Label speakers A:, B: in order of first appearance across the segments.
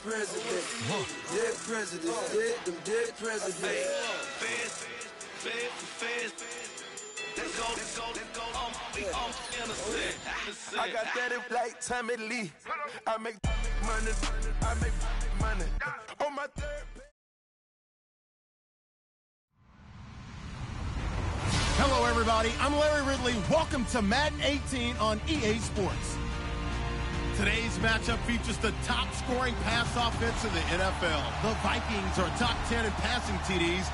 A: presidents. Dead presidents. Dead presidents.
B: I got that in like Tommy Lee. I make money. On my third.
C: Hello, everybody. I'm Larry Ridley. Welcome to Madden 18 on EA Sports. Today's matchup features the top-scoring pass offense in the NFL. The Vikings are top 10 in passing TDs.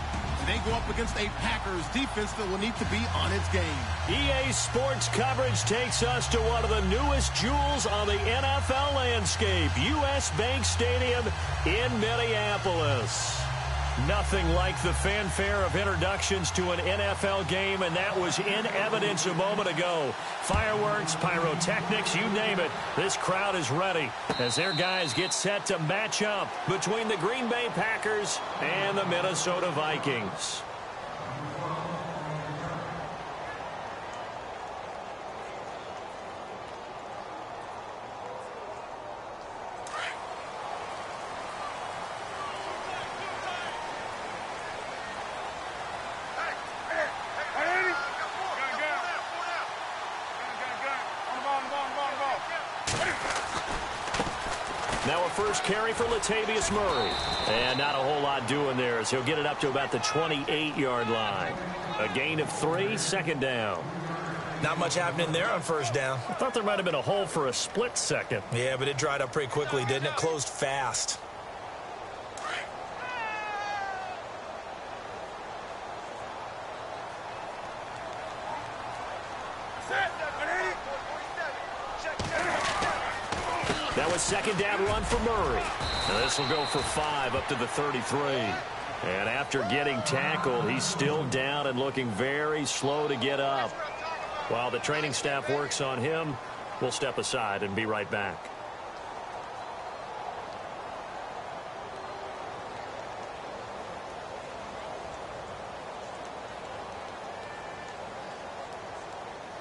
C: They go up against a Packers defense that will need to be on its game.
D: EA Sports coverage takes us to one of the newest jewels on the NFL landscape, US Bank Stadium in Minneapolis. Nothing like the fanfare of introductions to an NFL game, and that was in evidence a moment ago. Fireworks, pyrotechnics, you name it. This crowd is ready as their guys get set to match up between the Green Bay Packers and the Minnesota Vikings. Now a first carry for Latavius Murray. And not a whole lot doing there as he'll get it up to about the 28-yard line. A gain of 3, second down.
E: Not much happening there on first down.
D: I thought there might have been a hole for a split second.
E: Yeah, but it dried up pretty quickly, didn't it? Closed fast.
D: That was second down run for Murray. And this will go for 5 up to the 33. And after getting tackled, he's still down and looking very slow to get up. While the training staff works on him, we'll step aside and be right back.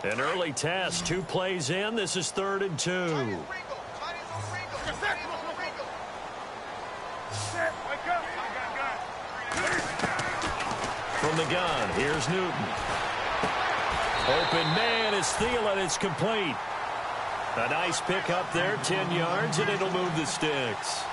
D: An early test, 2 plays in. This is 3rd and 2. From the gun, here's Newton. Open man is Thielen. It's complete. A nice pick up there, 10 yards, and it'll move the sticks.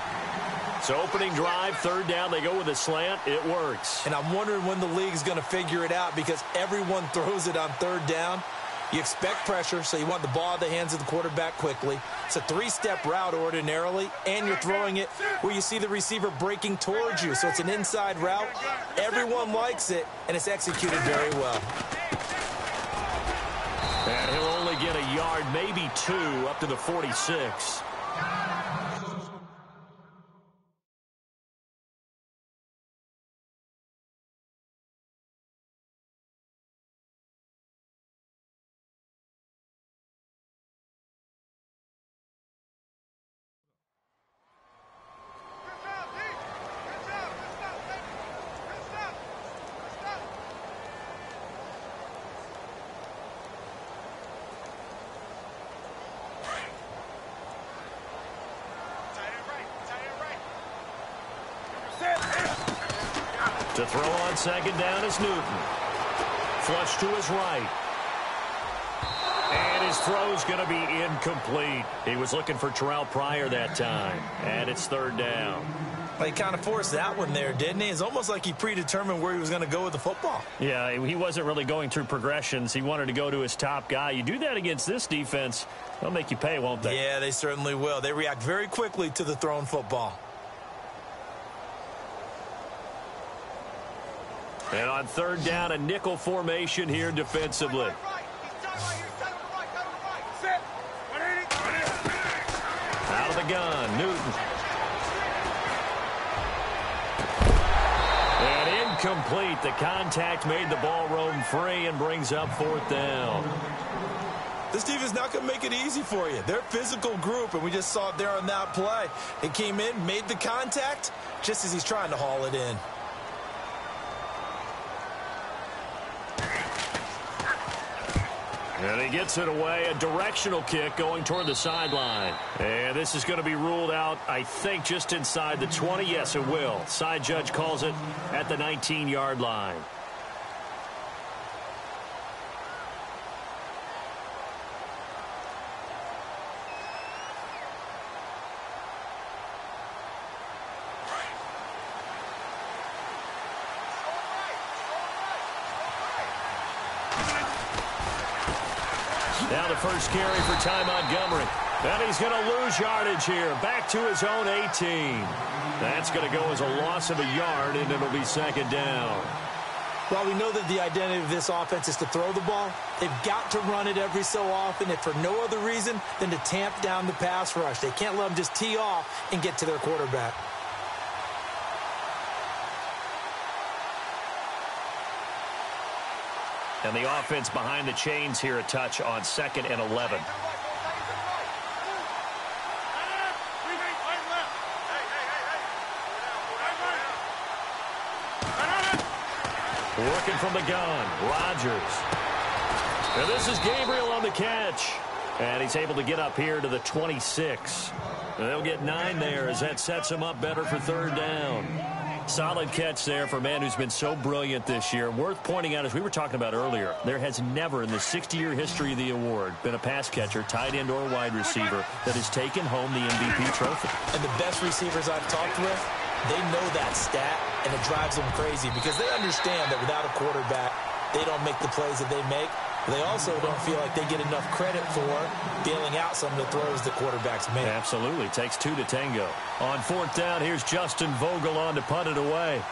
D: So opening drive, 3rd down, they go with a slant. It works.
E: And I'm wondering when the league's going to figure it out because everyone throws it on 3rd down. You expect pressure, so you want the ball in the hands of the quarterback quickly. It's a 3-step route ordinarily, and you're throwing it where you see the receiver breaking towards you. So it's an inside route. Everyone likes it, and it's executed very well.
D: And he'll only get a yard, maybe 2, up to the 46. To throw on second down is Newton. Flush to his right. And his throw's going to be incomplete. He was looking for Terrell Pryor that time. And it's 3rd down.
E: Well, he kind of forced that one there, didn't he? It's almost like he predetermined where he was going to go with the football.
D: Yeah, he wasn't really going through progressions. He wanted to go to his top guy. You do that against this defense, they'll make you pay, won't they?
E: Yeah, they certainly will. They react very quickly to the thrown football.
D: And on 3rd down, a nickel formation here defensively. Out of the gun, Newton. And incomplete. The contact made the ball roam free and brings up 4th down.
E: This team is not going to make it easy for you. They're a physical group, and we just saw it there on that play. It came in, made the contact, just as he's trying to haul it in.
D: And he gets it away, a directional kick going toward the sideline. And this is going to be ruled out, I think, just inside the 20. Yes, it will. Side judge calls it at the 19-yard line. Now the first carry for Ty Montgomery. And he's going to lose yardage here. Back to his own 18. That's going to go as a loss of a yard, and it'll be second down.
E: Well, we know that the identity of this offense is to throw the ball. They've got to run it every so often, if for no other reason than to tamp down the pass rush. They can't let them just tee off and get to their quarterback.
D: And the offense behind the chains here, a touch on 2nd and 11. Working from the gun, Rodgers. And this is Gabriel on the catch. And he's able to get up here to the 26. And they'll get 9 there as that sets him up better for third down. Solid catch there for a man who's been so brilliant this year. Worth pointing out, as we were talking about earlier, there has never in the 60-year history of the award been a pass catcher, tight end, or wide receiver that has taken home the MVP trophy.
E: And the best receivers I've talked with, they know that stat, and it drives them crazy because they understand that without a quarterback, they don't make the plays that they make. They also don't feel like they get enough credit for bailing out some of the throws that quarterbacks make.
D: Absolutely. Takes 2 to tango. On 4th down, here's Justin Vogel on to punt it away.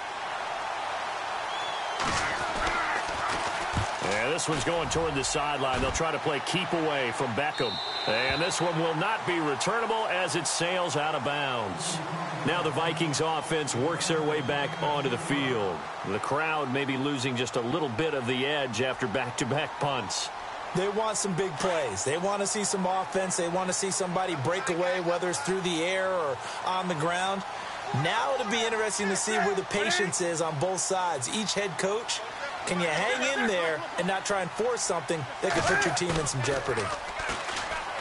D: And this one's going toward the sideline. They'll try to play keep away from Beckham. And this one will not be returnable as it sails out of bounds. Now the Vikings offense works their way back onto the field. The crowd may be losing just a little bit of the edge after back-to-back punts.
E: They want some big plays. They want to see some offense. They want to see somebody break away, whether it's through the air or on the ground. Now it'll be interesting to see where the patience is on both sides. Each head coach, can you hang in there and not try and force something that could put your team in some jeopardy?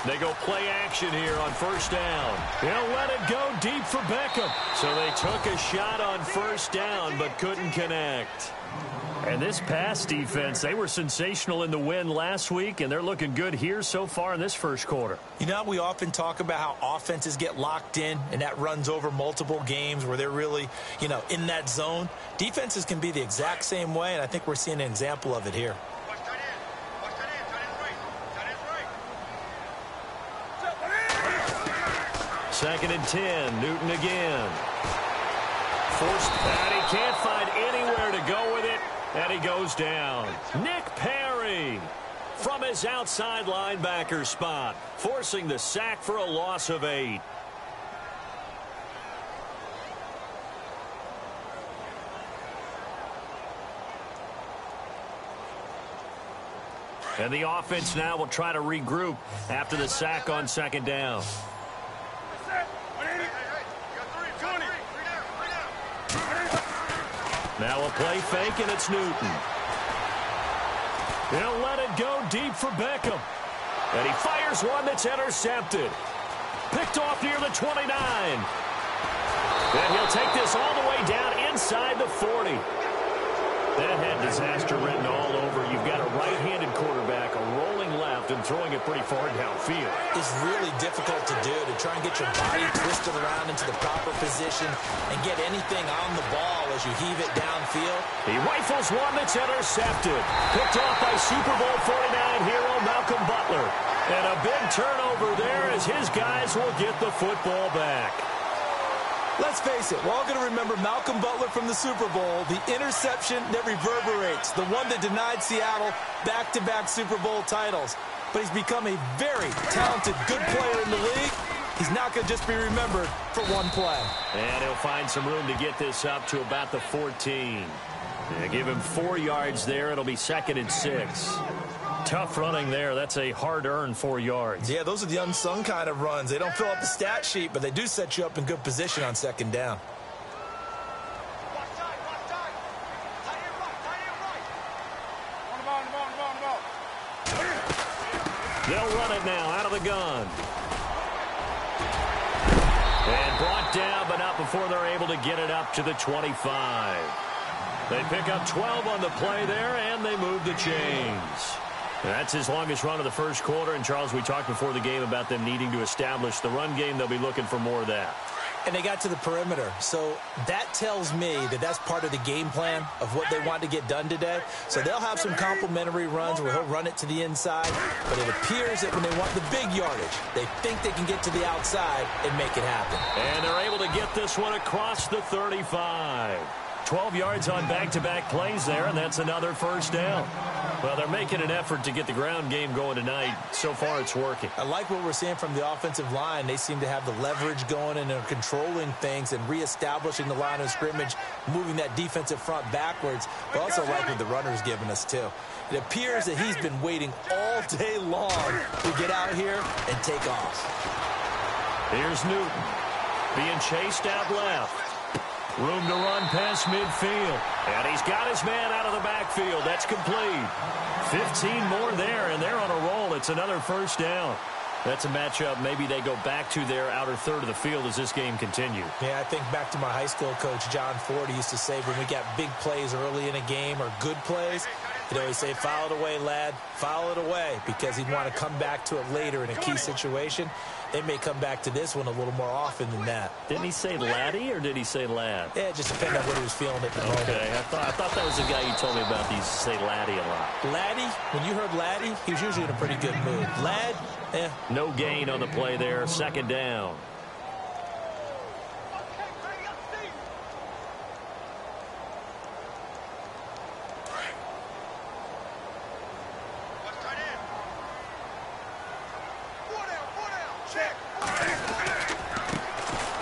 D: They go play action here on 1st down. He'll let it go deep for Beckham. So they took a shot on 1st down but couldn't connect. And this pass defense, they were sensational in the win last week, and they're looking good here so far in this first quarter.
E: You know, we often talk about how offenses get locked in, and that runs over multiple games where they're really, in that zone. Defenses can be the exact same way, and I think we're seeing an example of it here.
D: 2nd and 10, Newton again. Forced, and he can't find anywhere to go with it, and he goes down. Nick Perry from his outside linebacker spot, forcing the sack for a loss of 8. And the offense now will try to regroup after the sack on 2nd down. Now a play fake, and it's Newton. He'll let it go deep for Beckham. And he fires one that's intercepted. Picked off near the 29. And he'll take this all the way down inside the 40. That had disaster written all over. You've got a right-handed quarterback, a rolling left, and throwing it pretty far downfield.
E: It's really difficult to do, to try and get your body twisted around into the proper position and get anything on the ball as you heave it downfield.
D: He rifles one that's intercepted. Picked off by Super Bowl 49 hero Malcolm Butler. And a big turnover there as his guys will get the football back.
E: Let's face it, we're all going to remember Malcolm Butler from the Super Bowl, the interception that reverberates, the one that denied Seattle back-to-back Super Bowl titles. But he's become a very talented, good player in the league. He's not going to just be remembered for one play.
D: And he'll find some room to get this up to about the 14. They give him 4 yards there. It'll be 2nd and 6. Tough running there. That's a hard-earned 4 yards.
E: Yeah, those are the unsung kind of runs. They don't fill up the stat sheet, but they do set you up in good position on 2nd down.
D: They'll run it now out of the gun. And brought down, but not before they're able to get it up to the 25. They pick up 12 on the play there, and they move the chains. That's his longest run of the first quarter. And, Charles, we talked before the game about them needing to establish the run game. They'll be looking for more of that.
E: And they got to the perimeter. So that tells me that that's part of the game plan of what they want to get done today. So they'll have some complementary runs where he'll run it to the inside. But it appears that when they want the big yardage, they think they can get to the outside and make it happen.
D: And they're able to get this one across the 35. 12 yards on back-to-back plays there, and that's another first down. Well, they're making an effort to get the ground game going tonight. So far, it's working.
E: I like what we're seeing from the offensive line. They seem to have the leverage going, and they're controlling things and reestablishing the line of scrimmage, moving that defensive front backwards. But also like what the runner's giving us, too. It appears that he's been waiting all day long to get out here and take off.
D: Here's Newton being chased out left. Room to run past midfield. And he's got his man out of the backfield. That's complete. 15 more there, and they're on a roll. It's another first down. That's a matchup maybe they go back to their outer third of the field as this game continues.
E: Yeah, I think back to my high school coach, John Ford. He used to say when we got big plays early in a game or good plays, he'd always say, foul it away, lad. Foul it away, because he'd want to come back to it later in a key situation. They may come back to this one a little more often than that.
D: Didn't he say laddie or did he say lad?
E: Yeah, it just depended on what he was feeling at the moment.
D: Okay, I thought that was the guy you told me about. He used to say laddie a lot.
E: Laddie, when you heard laddie, he was usually in a pretty good mood. Lad, eh.
D: No gain on the play there. Second down.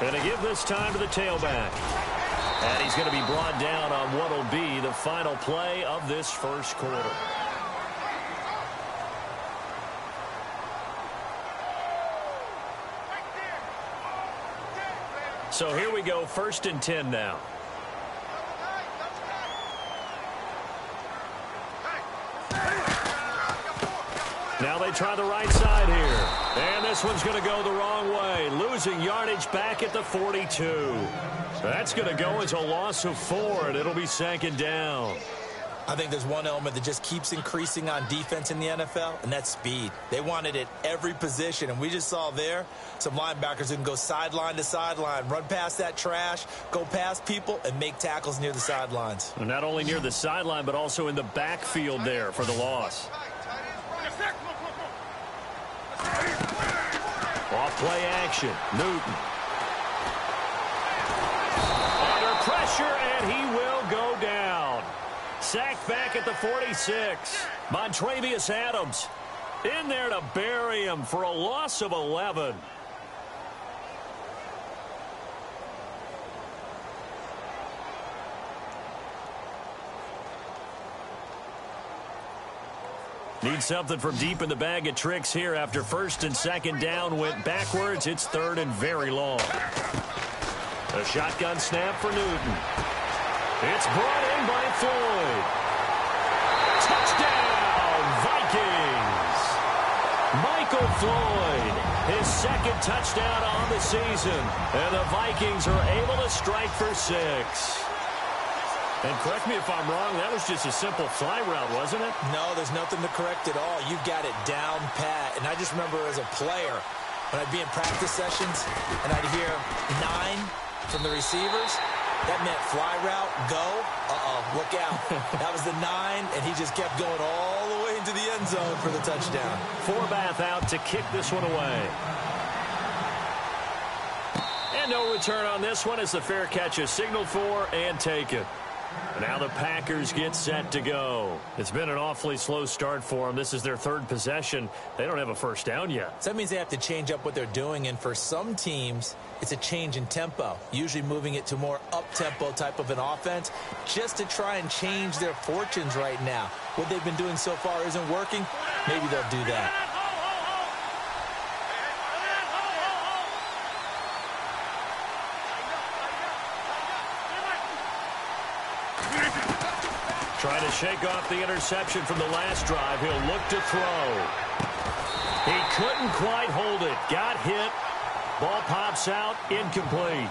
D: Going to give this time to the tailback. And he's going to be brought down on what will be the final play of this first quarter. So here we go, 1st and 10 now. Now they try the right side here. And this one's going to go the wrong way. Losing yardage back at the 42. That's going to go as a loss of 4, and it'll be 2nd down.
E: I think there's one element that just keeps increasing on defense in the NFL, and that's speed. They want it at every position, and we just saw there some linebackers who can go sideline to sideline, run past that trash, go past people, and make tackles near the sidelines.
D: And not only near the sideline, but also in the backfield there for the loss. Off play action. Newton. Under pressure, and he will go down. Sacked back at the 46. Montrevious Adams in there to bury him for a loss of 11. Need something from deep in the bag of tricks here after 1st and 2nd down went backwards. It's 3rd and very long. A shotgun snap for Newton. It's brought in by Floyd. Touchdown, Vikings. Michael Floyd, his 2nd touchdown on the season. And the Vikings are able to strike for 6. And correct me if I'm wrong, that was just a simple fly route, wasn't it?
E: No, there's nothing to correct at all. You got it down pat. And I just remember as a player, when I'd be in practice sessions and I'd hear 9 from the receivers, that meant fly route, go, look out. That was the 9, and he just kept going all the way into the end zone for the touchdown.
D: Forbath out to kick this one away. And no return on this one as the fair catch is signaled for and taken. Now the Packers get set to go. It's been an awfully slow start for them. This is their 3rd possession. They don't have a first down yet.
E: So that means they have to change up what they're doing, and for some teams, it's a change in tempo, usually moving it to more up-tempo type of an offense just to try and change their fortunes right now. What they've been doing so far isn't working. Maybe they'll do that.
D: Trying to shake off the interception from the last drive. He'll look to throw. He couldn't quite hold it. Got hit. Ball pops out. Incomplete.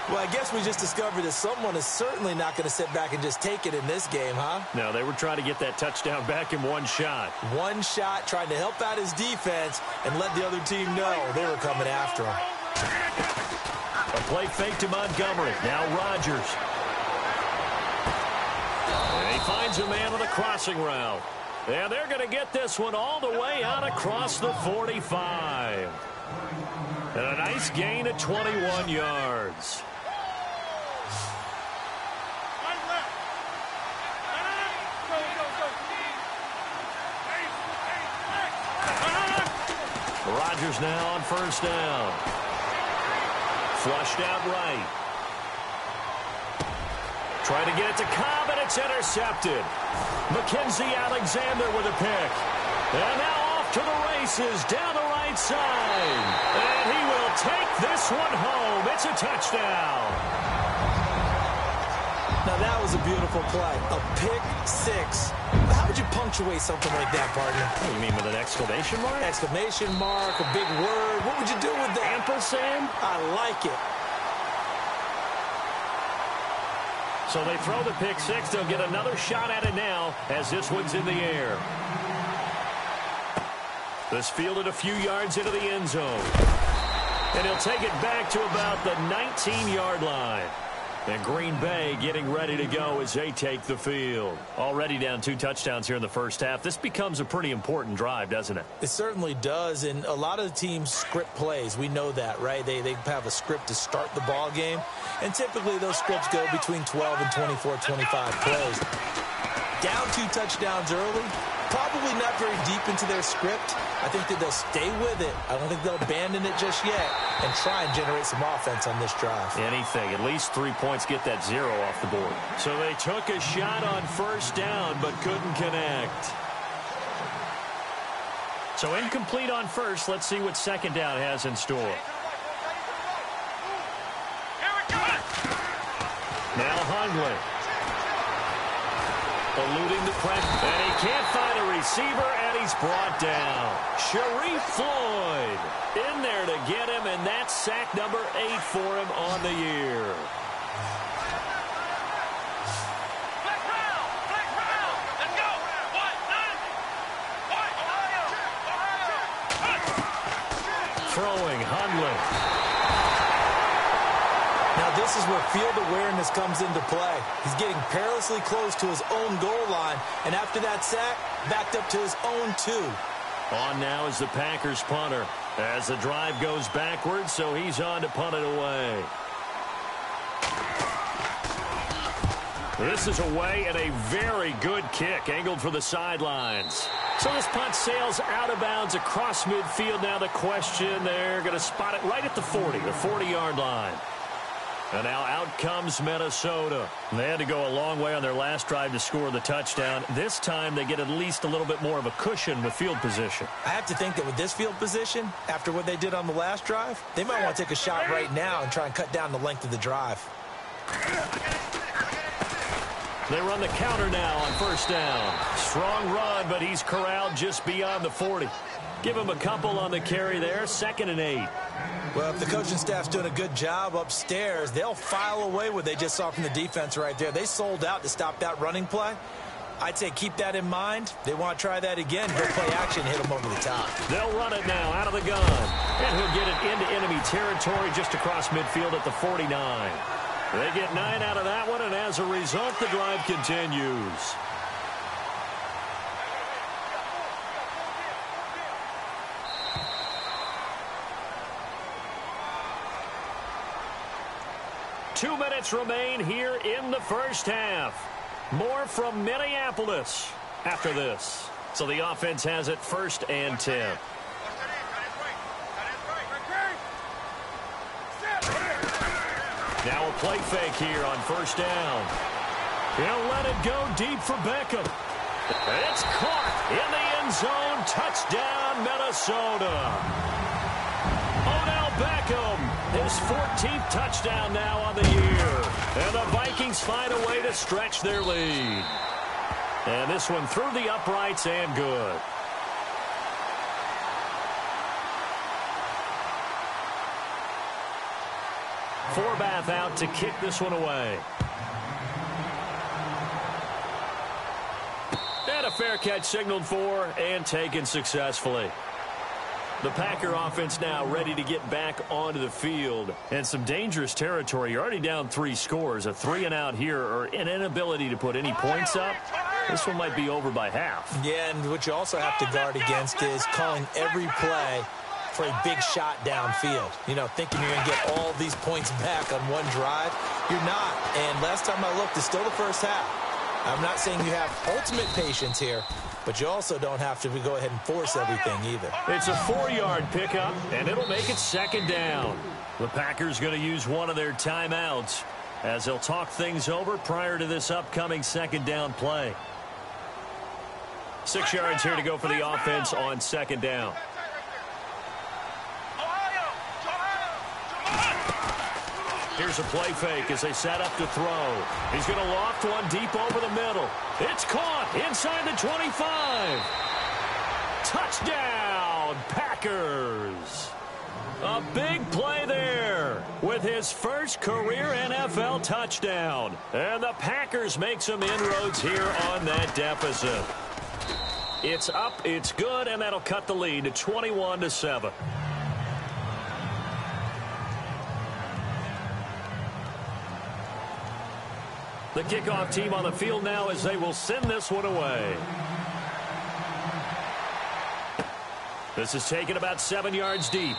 E: Well, I guess we just discovered that someone is certainly not going to sit back and just take it in this game, huh?
D: No, they were trying to get that touchdown back in one shot.
E: One shot, trying to help out his defense and let the other team know they were coming after him.
D: A play fake to Montgomery. Now Rodgers. And he finds a man on the crossing route. And they're going to get this one all the way out across the 45. And a nice gain of 21 yards. Rodgers now on first down. Flushed out right. Trying to get it to Cobb, and it's intercepted. Mackenzie Alexander with a pick. And now off to the races down the right side. And he will take this one home. It's a touchdown.
E: Now, that was a beautiful play. A pick six. How would you punctuate something like that, partner?
D: What do you mean, with an exclamation mark?
E: Exclamation mark, a big word. What would you do with that?
D: Ampersand?
E: I like it.
D: So they throw the pick six. They'll get another shot at it now as this one's in the air. This fielded a few yards into the end zone. And he'll take it back to about the 19-yard line. And Green Bay getting ready to go as they take the field. Already down 2 touchdowns here in the first half. This becomes a pretty important drive, doesn't it?
E: It certainly does, and a lot of the teams script plays. We know that, right? They have a script to start the ball game, and typically those scripts go between 12 and 24, 25 plays. Down 2 touchdowns early, probably not very deep into their script. I think that they'll stay with it. I don't think they'll abandon it just yet and try and generate some offense on this drive.
D: Anything. At least 3 points, get that 0 off the board. So they took a shot on first down but couldn't connect. So incomplete on first. Let's see what second down has in store. Now Hundley. Eluding the pressure. And he can't find a receiver, and he's brought down. Sharif Floyd in there to get him, and that's sack number 8 for him on the year. Throwing Hundley.
E: Now, this is where field awareness comes into play. He's getting perilously close to his own goal line, and after that sack, backed up to his own 2.
D: On now is the Packers punter as the drive goes backwards, so he's on to punt it away. This is away and a very good kick, angled for the sidelines. So this punt sails out of bounds across midfield. Now the question, they're going to spot it right at the 40, the 40-yard line. And now out comes Minnesota. They had to go a long way on their last drive to score the touchdown. This time they get at least a little bit more of a cushion with field position. I have to think that with this field position, after what they did on the last drive, they might want to take a shot right now and try and cut down the length of the drive. They run the counter now on first down. Strong run, but he's corralled just beyond the 40. Give him a couple on the carry there, 2nd and 8. Well, if the coaching staff's doing a good job upstairs, they'll file away what they just saw from the defense right there. They sold out to stop that running play. I'd say keep that in mind. They want to try that again. Go play action, hit them over the top. They'll run it now out of the gun. And he'll get it into enemy territory just across midfield at the 49. They get 9 out of that one, and as a result, the drive continues. Two minutes remain here in the first half. More from Minneapolis after this. So the offense has it 1st and 10. Now a play fake here on first down. He'll let it go deep for Beckham. It's caught in the end zone. Touchdown, Minnesota. Odell Beckham, his 14th touchdown now on the year. And the Vikings find a way to stretch their lead. And this one through the uprights and good. Forbath out to kick this one away. And a fair catch signaled for and taken successfully. The Packer offense now ready to get back onto the field. And some dangerous territory. You're already down 3 scores. A 3-and-out here or an inability to put any points up. This one might be over by half.
E: Yeah, and what you also have to guard against is calling every play for a big shot downfield. You know, thinking you're going to get all these points back on one drive. You're not. And last time I looked, it's still the first half. I'm not saying you have ultimate patience here, but you also don't have to go ahead and force everything either.
D: It's a 4-yard pickup, and it'll make it 2nd down. The Packers going to use one of their timeouts as they'll talk things over prior to this upcoming 2nd down play. 6 yards here to go for the offense on 2nd down. Here's a play fake as they set up to throw. He's going to loft one deep over the middle. It's caught inside the 25. Touchdown, Packers. A big play there with his first career NFL touchdown. And the Packers make some inroads here on that deficit. It's up, it's good, and that'll cut the lead to 21-7. The kickoff team on the field now as they will send this one away. This is taken about 7 yards deep.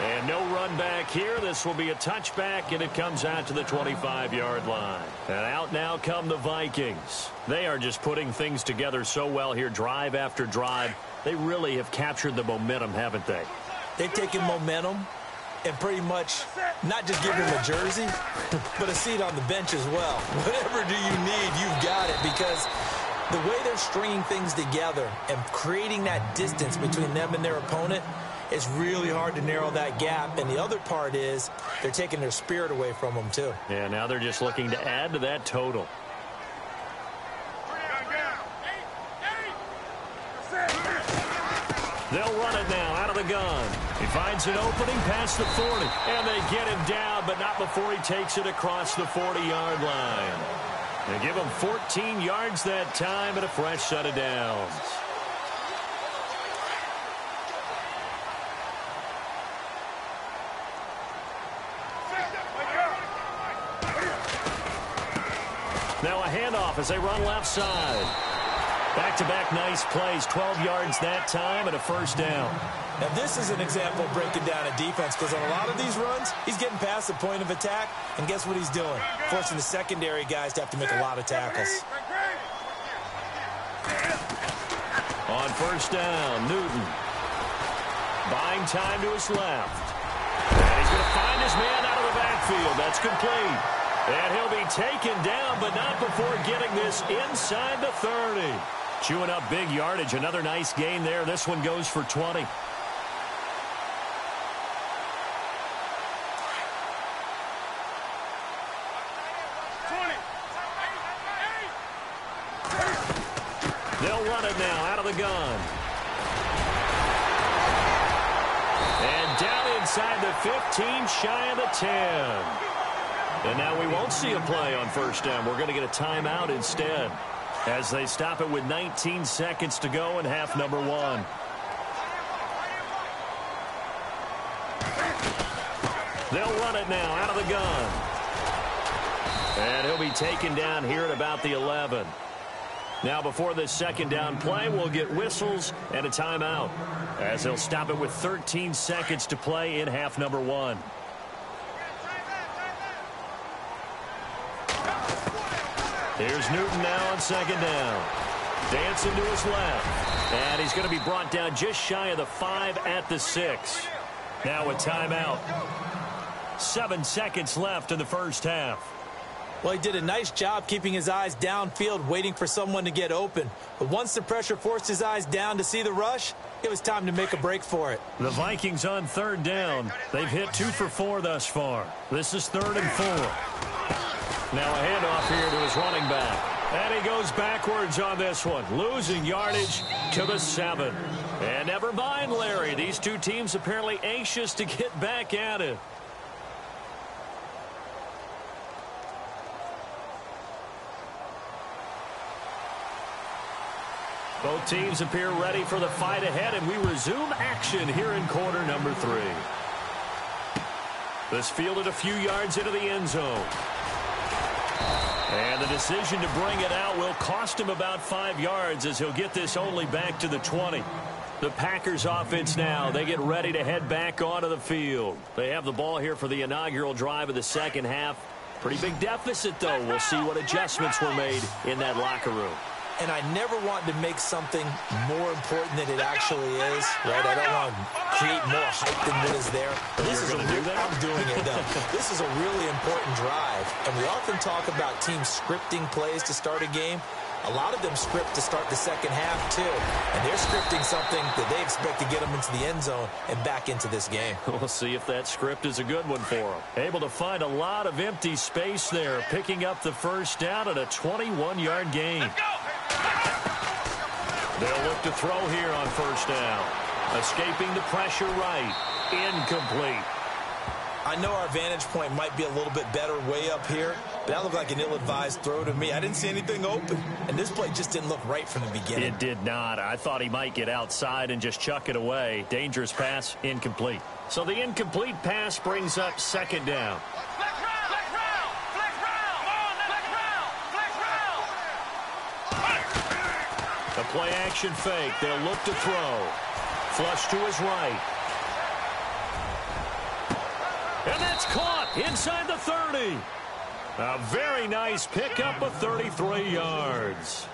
D: And no run back here. This will be a touchback, and it comes out to the 25-yard line. And out now come the Vikings. They are just putting things together so well here, drive after drive. They really have captured the momentum, haven't they?
E: They've taken momentum and pretty much not just give him a jersey, but a seat on the bench as well. Whatever do you need, you've got it, because the way they're stringing things together and creating that distance between them and their opponent, it's really hard to narrow that gap. And the other part is they're taking their spirit away from them, too.
D: Yeah, now they're just looking to add to that total. They'll run it now out of the gun. He finds an opening past the 40. And they get him down, but not before he takes it across the 40-yard line. They give him 14 yards that time and a fresh set of downs. Now a handoff as they run left side. Back-to-back nice plays, 12 yards that time and a first down.
E: Now this is an example of breaking down a defense, because on a lot of these runs, he's getting past the point of attack, and guess what he's doing? Forcing the secondary guys to have to make a lot of tackles.
D: On first down, Newton. Buying time to his left. And he's going to find his man out of the backfield. That's complete. And he'll be taken down, but not before getting this inside the 30. Chewing up big yardage. Another nice gain there. This one goes for 20. They'll run it now out of the gun. And down inside the 15, shy of the 10. And now we won't see a play on first down. We're going to get a timeout instead as they stop it with 19 seconds to go in half number 1. They'll run it now out of the gun. And he'll be taken down here at about the 11. Now before this second down play, we'll get whistles and a timeout as they'll stop it with 13 seconds to play in half number 1. Here's Newton now on second down. Dancing to his left. And he's going to be brought down just shy of the 5 at the 6. Now a timeout. 7 seconds left in the first half.
E: Well, he did a nice job keeping his eyes downfield, waiting for someone to get open. But once the pressure forced his eyes down to see the rush, it was time to make a break for it.
D: The Vikings on third down. They've hit 2 for 4 thus far. This is 3rd and 4. Now a handoff here to his running back. And he goes backwards on this one, losing yardage to the 7. And never mind, Larry. These two teams apparently anxious to get back at it. Both teams appear ready for the fight ahead, and we resume action here in quarter number 3. This fielded a few yards into the end zone. And the decision to bring it out will cost him about 5 yards as he'll get this only back to the 20. The Packers offense now, they get ready to head back onto the field. They have the ball here for the inaugural drive of the second half. Pretty big deficit, though. We'll see what adjustments were made in that locker room.
E: And I never want to make something more important than it actually is, right? I don't want to create more hype than what is there. This is I'm doing it, though. This is a really important drive. And we often talk about teams scripting plays to start a game. A lot of them script to start the second half, too. And they're scripting something that they expect to get them into the end zone and back into this game.
D: We'll see if that script is a good one for them. Able to find a lot of empty space there, picking up the first down at a 21-yard gain. They'll look to throw here on first down. Escaping the pressure right. Incomplete.
E: I know our vantage point might be a little bit better way up here, but that looked like an ill-advised throw to me. I didn't see anything open, and this play just didn't look right from the beginning.
D: It did not. I thought he might get outside and just chuck it away. Dangerous pass, incomplete. So the incomplete pass brings up second down. A play-action fake. They'll look to throw. Flush to his right. And that's caught inside the 30. A very nice pickup of 33 yards.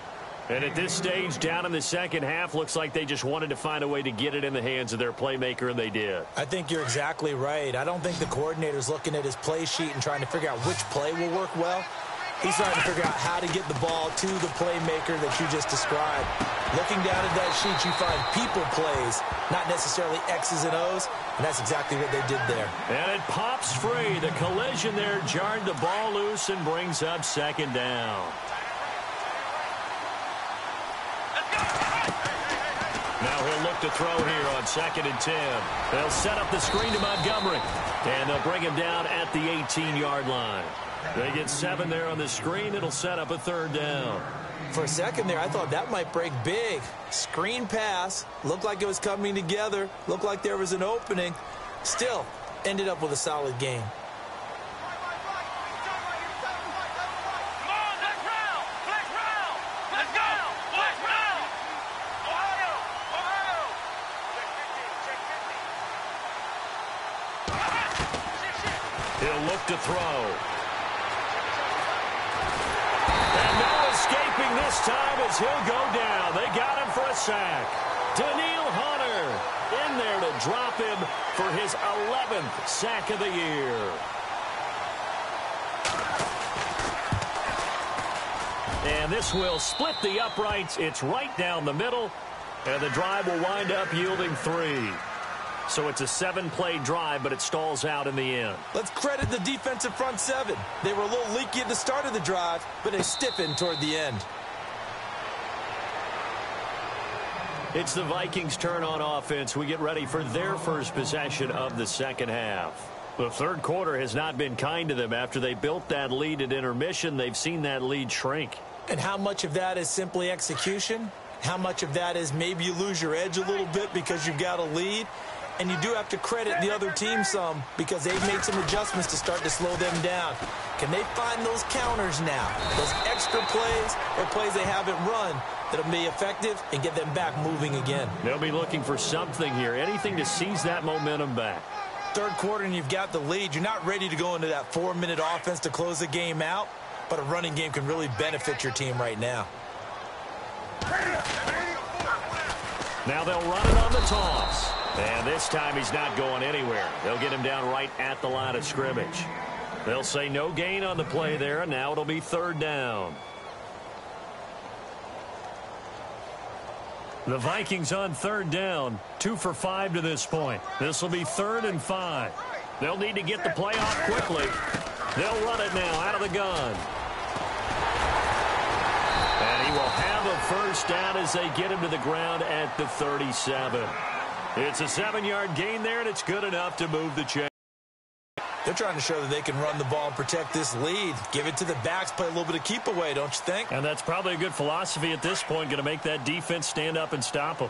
D: And at this stage, down in the second half, looks like they just wanted to find a way to get it in the hands of their playmaker, and they did.
E: I think you're exactly right. I don't think the coordinator's looking at his play sheet and trying to figure out which play will work well. He's trying to figure out how to get the ball to the playmaker that you just described. Looking down at that sheet, you find people plays, not necessarily X's and O's, and that's exactly what they did there. And
D: it pops free. The collision there jarred the ball loose and brings up second down. Now he'll look to throw here on 2nd and 10. They'll set up the screen to Montgomery, and they'll bring him down at the 18-yard line. They get 7 there on the screen. It'll set up a third down.
E: For a second there, I thought that might break big. Screen pass. Looked like it was coming together. Looked like there was an opening. Still, ended up with a solid game.
D: He'll look to throw. Escaping this time as he'll go down. They got him for a sack. Daniil Hunter in there to drop him for his 11th sack of the year. And this will split the uprights. It's right down the middle, and the drive will wind up yielding 3. So it's a 7-play drive, but it stalls out in the end.
E: Let's credit the defensive front 7. They were a little leaky at the start of the drive, but they stiffened toward the end.
D: It's the Vikings' turn on offense. We get ready for their first possession of the second half. The third quarter has not been kind to them. After they built that lead at intermission, they've seen that lead shrink.
E: And how much of that is simply execution? How much of that is maybe you lose your edge a little bit because you've got a lead? And you do have to credit the other team some because they've made some adjustments to start to slow them down. Can they find those counters now, those extra plays or plays they haven't run that'll be effective and get them back moving again?
D: They'll be looking for something here, anything to seize that momentum back.
E: Third quarter and you've got the lead. You're not ready to go into that 4-minute offense to close the game out, but a running game can really benefit your team right now.
D: Now they'll run it on the toss. And this time he's not going anywhere. They'll get him down right at the line of scrimmage. They'll say no gain on the play there, and now it'll be third down. The Vikings on third down, 2 for 5 to this point. This will be 3rd and 5. They'll need to get the play off quickly. They'll run it now out of the gun. And he will have a first down as they get him to the ground at the 37. It's a 7-yard gain there, and it's good enough to move the chain.
E: They're trying to show that they can run the ball and protect this lead. Give it to the backs, play a little bit of keep away, don't you think?
D: And that's probably a good philosophy at this point, going to make that defense stand up and stop them.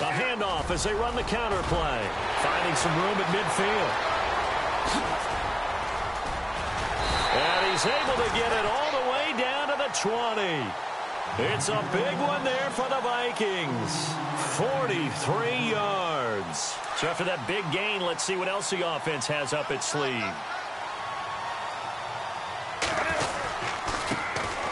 D: A handoff as they run the counter play. Finding some room at midfield. And he's able to get it all the way down to the 20. It's a big one there for the Vikings. 43 yards. So after that big gain, let's see what else the offense has up its sleeve.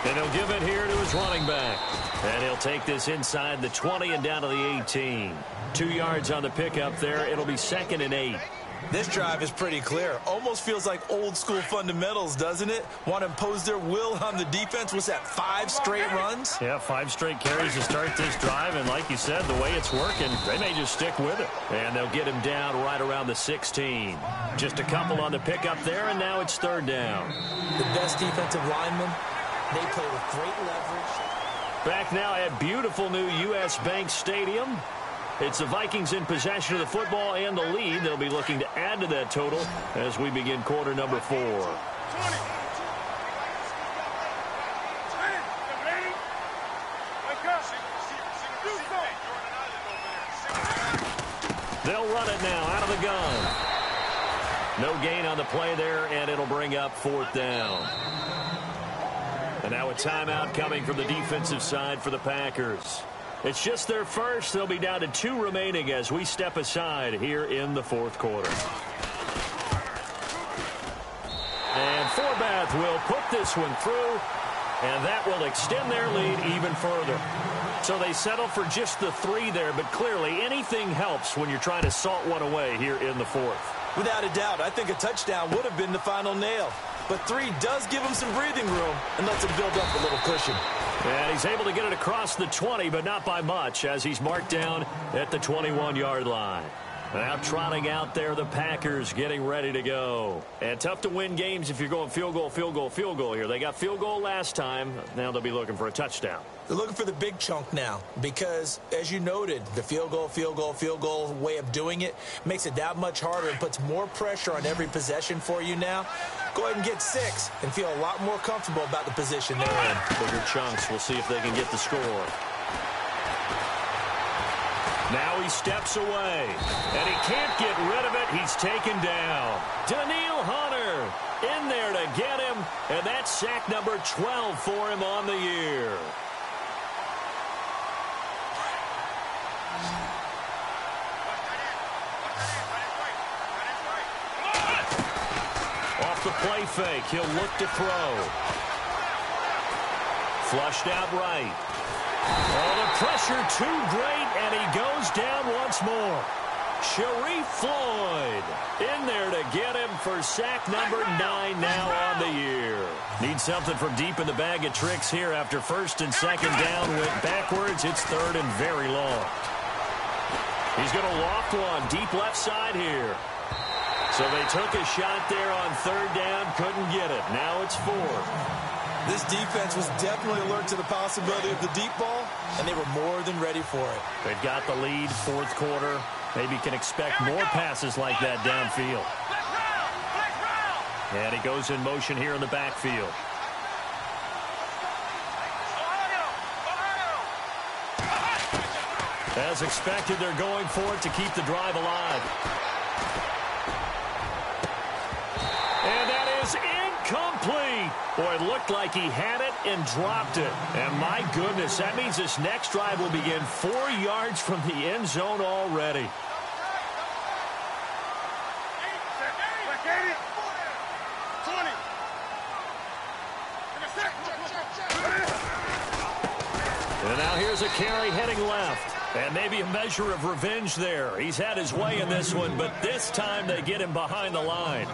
D: And he'll give it here to his running back. And he'll take this inside the 20 and down to the 18. 2 yards on the pickup there. It'll be 2nd and 8.
E: This drive is pretty clear. Almost feels like old school fundamentals, doesn't it? Want to impose their will on the defense. What's that, 5 straight runs?
D: Yeah, 5 straight carries to start this drive. And like you said, the way it's working, they may just stick with it. And they'll get him down right around the 16. Just a couple on the pickup there, and now it's 3rd down.
E: The best defensive linemen, they play with great leverage.
D: Back now at beautiful new U.S. Bank Stadium. It's the Vikings in possession of the football and the lead. They'll be looking to add to that total as we begin quarter number 4. They'll run it now out of the gun. No gain on the play there, and it'll bring up 4th down. And now a timeout coming from the defensive side for the Packers. It's just their first. They'll be down to 2 remaining as we step aside here in the 4th quarter. And Forbath will put this one through, and that will extend their lead even further. So they settle for just the 3 there, but clearly anything helps when you're trying to salt one away here in the 4th.
E: Without a doubt, I think a touchdown would have been the final nail. But 3 does give him some breathing room and lets him build up a little cushion.
D: And he's able to get it across the 20, but not by much, as he's marked down at the 21-yard line. Now trotting out there, the Packers getting ready to go. And tough to win games if you're going field goal, field goal, field goal here. They got field goal last time. Now they'll be looking for a touchdown.
E: They're looking for the big chunk now because, as you noted, the field goal way of doing it makes it that much harder and puts more pressure on every possession for you now. Go ahead and get 6 and feel a lot more comfortable about the position they're in.
D: Bigger chunks. We'll see if they can get the score. Now he steps away, and he can't get rid of it. He's taken down. Daniil Hunter in there to get him, and that's sack number 12 for him on the year. Off the play fake, he'll look to throw. Flushed out right. Oh, the pressure too great, and he goes down once more. Sharif Floyd in there to get him for sack number 9 now on the year. Needs something from deep in the bag of tricks here after 1st and 2nd down. Went backwards. It's 3rd and very long. He's going to loft one deep left side here. So they took a shot there on 3rd down. Couldn't get it. Now it's 4th.
E: This defense was definitely alert to the possibility of the deep ball, and they were more than ready for it.
D: They've got the lead, 4th quarter. Maybe can expect more passes like that downfield. And he goes in motion here in the backfield. As expected, they're going for it to keep the drive alive. And that is incomplete. Boy, it looked like he had it and dropped it. And my goodness, that means this next drive will begin 4 yards from the end zone already. And now here's a carry heading left. And maybe a measure of revenge there. He's had his way in this one, but this time they get him behind the line.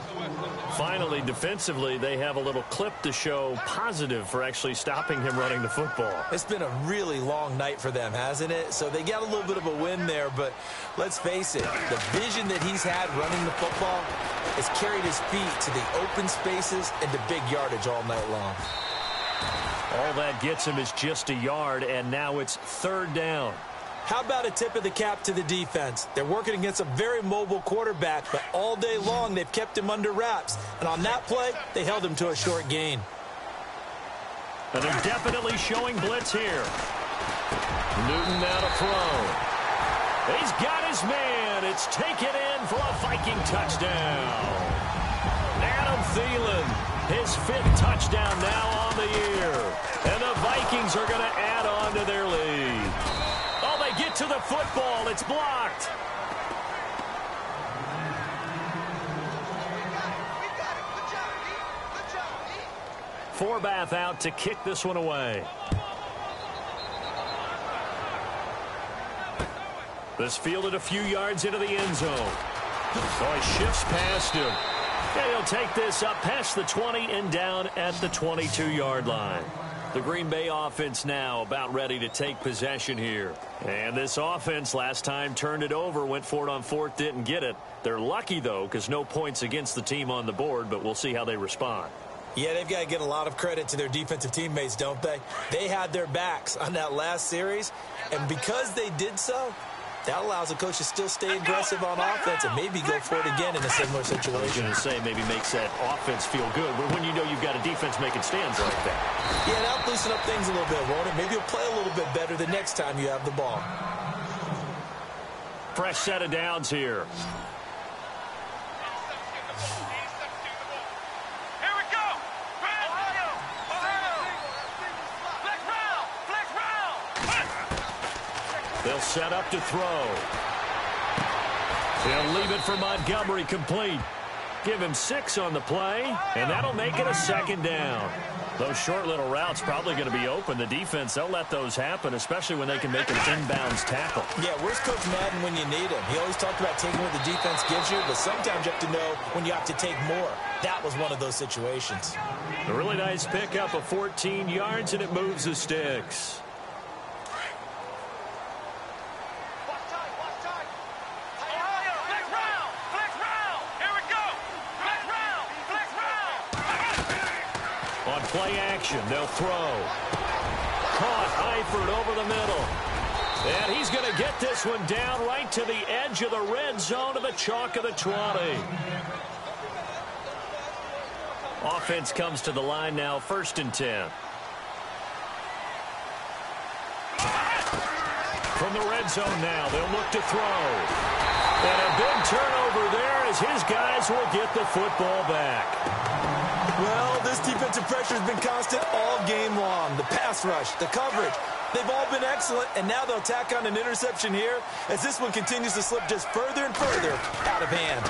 D: Finally, defensively, they have a little clip to show positive for actually stopping him running the football.
E: It's been a really long night for them, hasn't it? So they got a little bit of a win there, but let's face it, the vision that he's had running the football has carried his feet to the open spaces and to big yardage all night long.
D: All that gets him is just a yard, and now it's 3rd down.
E: How about a tip of the cap to the defense? They're working against a very mobile quarterback, but all day long they've kept him under wraps. And on that play, they held him to a short gain.
D: And they're definitely showing blitz here. Newton now to throw. He's got his man. It's taken in for a Viking touchdown. Adam Thielen, his 5th touchdown now on the year. And the Vikings are going to add on to their lead. Oh, they get to the football. It's blocked. Forbath out to kick this one away. This fielded a few yards into the end zone. So he shifts past him. And he'll take this up past the 20 and down at the 22-yard line. The Green Bay offense now about ready to take possession here. And this offense last time turned it over, went for it on 4th, didn't get it. They're lucky, though, because no points against the team on the board, but we'll see how they respond.
E: Yeah, they've got to get a lot of credit to their defensive teammates, don't they? They had their backs on that last series, and because they did so, that allows the coach to still stay aggressive on offense and maybe go for it again in a similar situation.
D: I was going to say maybe makes that offense feel good, but when you know you've got a defense making stands like that.
E: Yeah, that'll loosen up things a little bit, won't it? Maybe you'll play a little bit better the next time you have the ball.
D: Fresh set of downs here. They'll set up to throw. They'll leave it for Montgomery complete. Give him 6 on the play, and that'll make it a 2nd down. Those short little routes probably going to be open. The defense, they'll let those happen, especially when they can make an inbounds tackle.
E: Yeah, where's Coach Madden when you need him? He always talked about taking what the defense gives you, but sometimes you have to know when you have to take more. That was one of those situations.
D: A really nice pickup of 14 yards, and it moves the sticks. Play action. They'll throw. Caught Eifert over the middle. And he's going to get this one down right to the edge of the red zone to the chalk of the 20. Offense comes to the line now, 1st and 10. From the red zone now, they'll look to throw. And a big turnover there as his guys will get the football back.
E: Well, this defensive pressure has been constant all game long. The pass rush, the coverage, they've all been excellent, and now they'll tack on an interception here as this one continues to slip just further and further out of hand.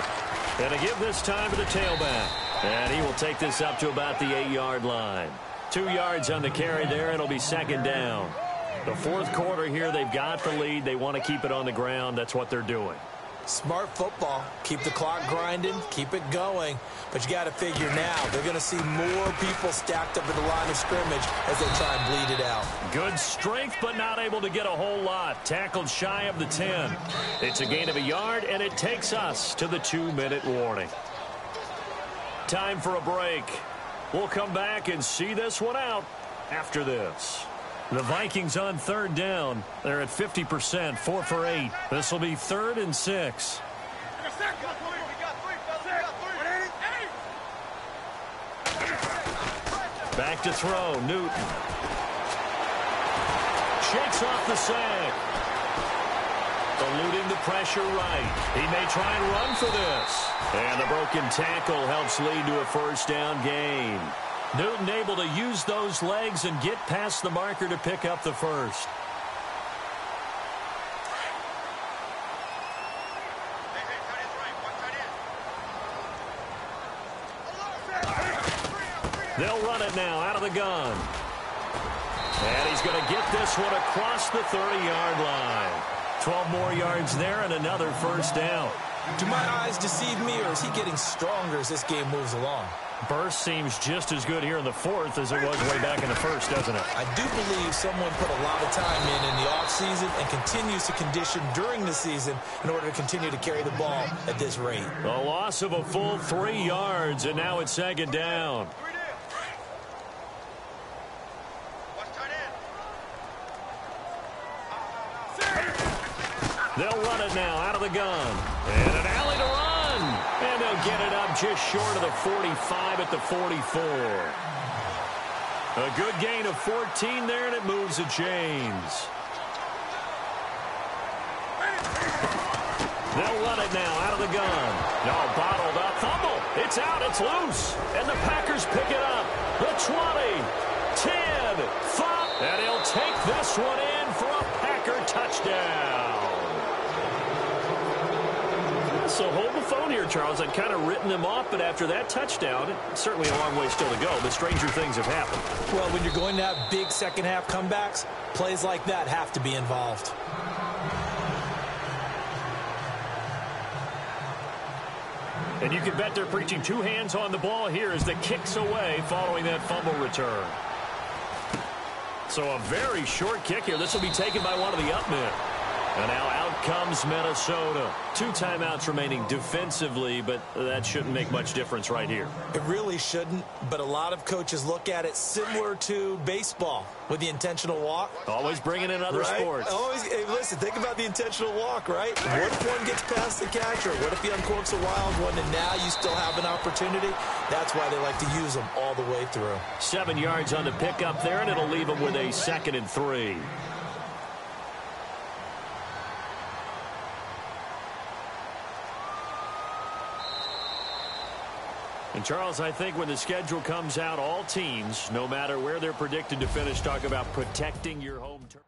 D: And to give this time to the tailback. And he will take this up to about the 8-yard line. 2 yards on the carry there, and it'll be 2nd down. The 4th quarter here, they've got the lead. They want to keep it on the ground. That's what they're doing.
E: Smart football. Keep the clock grinding. Keep it going. But you got to figure now they're going to see more people stacked up at the line of scrimmage as they try and bleed it out.
D: Good strength, but not able to get a whole lot. Tackled shy of the 10. It's a gain of a yard, and it takes us to the 2-minute warning. Time for a break. We'll come back and see this one out after this. The Vikings on 3rd down. They're at 50%, 4 for 8. This will be 3rd and 6. Back to throw, Newton. Shakes off the sack. Eluding the pressure right. He may try and run for this. And the broken tackle helps lead to a 1st down gain. Newton able to use those legs and get past the marker to pick up the 1st. They'll run it now out of the gun. And he's going to get this one across the 30-yard line. 12 more yards there and another 1st down.
E: Do my eyes deceive me, or is he getting stronger as this game moves along?
D: Burst seems just as good here in the 4th as it was way back in the 1st, doesn't it?
E: I do believe someone put a lot of time in the offseason and continues to condition during the season in order to continue to carry the ball at this rate.
D: A loss of a full 3 yards, and now it's 2nd down. They'll run it now out of the gun. And an alley to run. And they'll get it up just short of the 45 at the 44. A good gain of 14 there, and it moves the chains. They'll run it now out of the gun. No, bottled up. Fumble. It's out. It's loose. And the Packers pick it up. The 20, 10, 5. And he'll take this one in for a Packer touchdown. So hold the phone here, Charles. I'd kind of written them off, but after that touchdown, it's certainly a long way still to go, but stranger things have happened.
E: Well, when you're going to have big second-half comebacks, plays like that have to be involved.
D: And you can bet they're preaching two hands on the ball here as the kick's away following that fumble return. So a very short kick here. This will be taken by one of the up men. And now out comes Minnesota. 2 timeouts remaining defensively, but that shouldn't make much difference right here.
E: It really shouldn't, but a lot of coaches look at it similar to baseball with the intentional walk.
D: Always bringing in other sports.
E: Always, hey, listen, think about the intentional walk, right? What if one gets past the catcher? What if he uncorks a wild one and now you still have an opportunity? That's why they like to use them all the way through.
D: 7 yards on the pickup there, and it'll leave them with a 2nd and 3. And, Charles, I think when the schedule comes out, all teams, no matter where they're predicted to finish, talk about protecting your home turf.